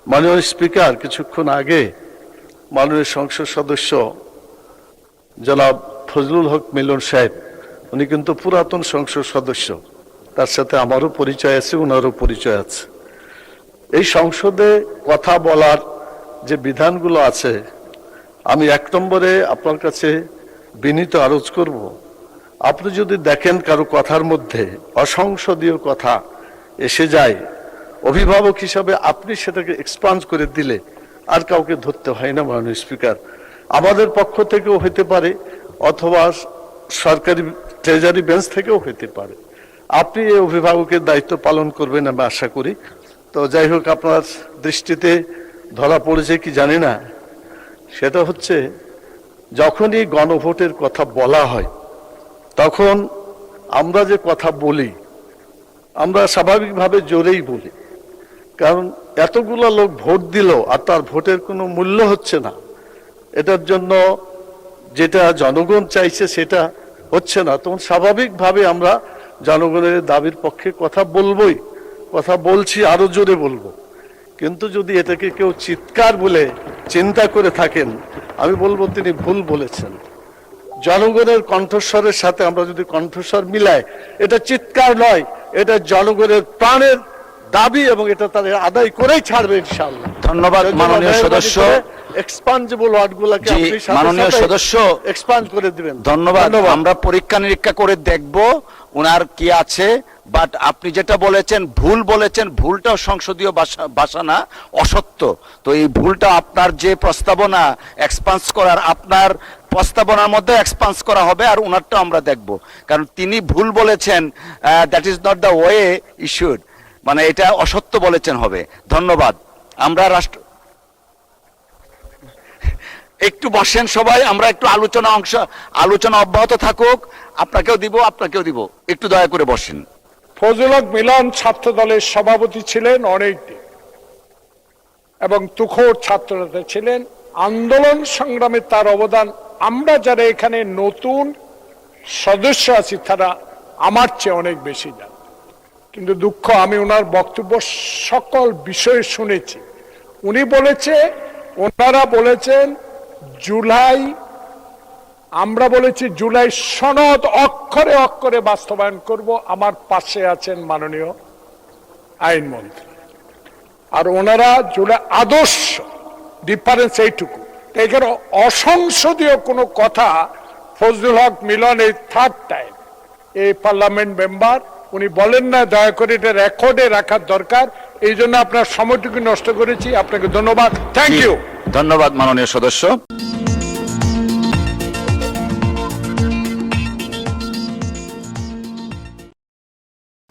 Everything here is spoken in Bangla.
মাননীয় স্পিকার, কিছুক্ষণ আগে মাননীয় সংসদ সদস্য জনাব ফজলুল হক মিলন সাহেব, উনি কিন্তু পুরাতন সংসদ সদস্য, তার সাথে আমারও পরিচয় আছে, ওনারও পরিচয় আছে। এই সংসদে কথা বলার যে বিধানগুলো আছে, আমি এক নম্বরে আপনার কাছে বিনীত আরজ করব, আপনি যদি দেখেন কারো কথার মধ্যে অসংসদীয় কথা এসে যায়, অভিভাবক হিসাবে আপনি সেটাকে এক্সপান্স করে দিলে আর কাউকে ধরতে হয় না মাননীয় স্পিকার। আমাদের পক্ষ থেকেও হইতে পারে অথবা সরকারি ট্রেজারি বেঞ্চ থেকেও হইতে পারে। আপনি এই অভিভাবকের দায়িত্ব পালন করবেন আমি আশা করি। তো যাই হোক, আপনার দৃষ্টিতে ধরা পড়েছে কি জানি না, সেটা হচ্ছে যখনই গণভোটের কথা বলা হয় তখন আমরা যে কথা বলি আমরা স্বাভাবিকভাবে জোরেই বলি, কারণ এতগুলো লোক ভোট দিল আর তার ভোটের কোনো মূল্য হচ্ছে না, এটার জন্য যেটা জনগণ চাইছে সেটা হচ্ছে না, তখন স্বাভাবিকভাবে আমরা জনগণের দাবির পক্ষে কথা বলবোই, কথা বলছি, আরো জোরে বলবো। কিন্তু যদি এটাকে কেউ চিৎকার বলে চিন্তা করে থাকেন, আমি বলবো তিনি ভুল বলেছেন। জনগণের কণ্ঠস্বরের সাথে আমরা যদি কণ্ঠস্বর মিলাই, এটা চিৎকার নয়, এটা জনগণের প্রাণের দাবি এবং এটা তাদের আদায় করেই ছাড়বে ইনশাআল্লাহ। ধন্যবাদ মাননীয় সদস্য। এক্সপান্ডেবল ওয়ার্ডগুলোকে আপনি মাননীয় সদস্য এক্সপান্ড করে দিবেন। ধন্যবাদ। আমরা পরীক্ষা নিরীক্ষা করে দেখব ওনার কি আছে, বাট আপনি যেটা বলেছেন ভুল বলেছেন, ভুলটাও সংসদীয় ভাষা না, অসত্য। তো এই ভুলটা আপনার যে প্রস্তাবনা এক্সপান্স করার, আপনার প্রস্তাবনার মধ্যে এক্সপান্স করা হবে, আর ওনারটা আমরা দেখব, কারণ তিনি ভুল বলেছেন, that is not the way issued, মানে এটা অসত্য বলেছেন হবে। ধন্যবাদ। আমরা একটু বসেন সবাই, আমরা একটু আলোচনা অব্যাহত থাকুক, আপনাকেও দিব, একটু দয়া করে বসেন। ফজলুল হক মিলন ছাত্র দলের সভাপতি ছিলেন অনেকদিন এবং তুখোড় ছাত্রনেতা ছিলেন। আন্দোলন সংগ্রামে তার অবদান আমরা যারা এখানে নতুন সদস্য আছি তারা আমার চেয়ে অনেক বেশি জানেন। কিন্তু দুঃখ, আমি ওনার বক্তব্য সকল বিষয়ে শুনেছি। ওনারা বলেছেন জুলাই, আমরা বলেছি জুলাই সনদ অক্ষরে অক্ষরে বাস্তবায়ন করব। আমার পাশে আছেন মাননীয় আইনমন্ত্রী, আর ওনারা জুলাই আদর্শ, ডিফারেন্স এইটুকু। এখানে অসংসদীয় কোনো কথা ফজলুল হক মিলন এই থার্ড টাইম এই পার্লামেন্ট মেম্বার উনি বলেন না, দয়া করে এটা রেকর্ডে রাখার দরকার। এই জন্য আপনার সময়টুকু নষ্ট করেছি। আপনাকে ধন্যবাদ। Thank you. ধন্যবাদ মাননীয় সদস্য।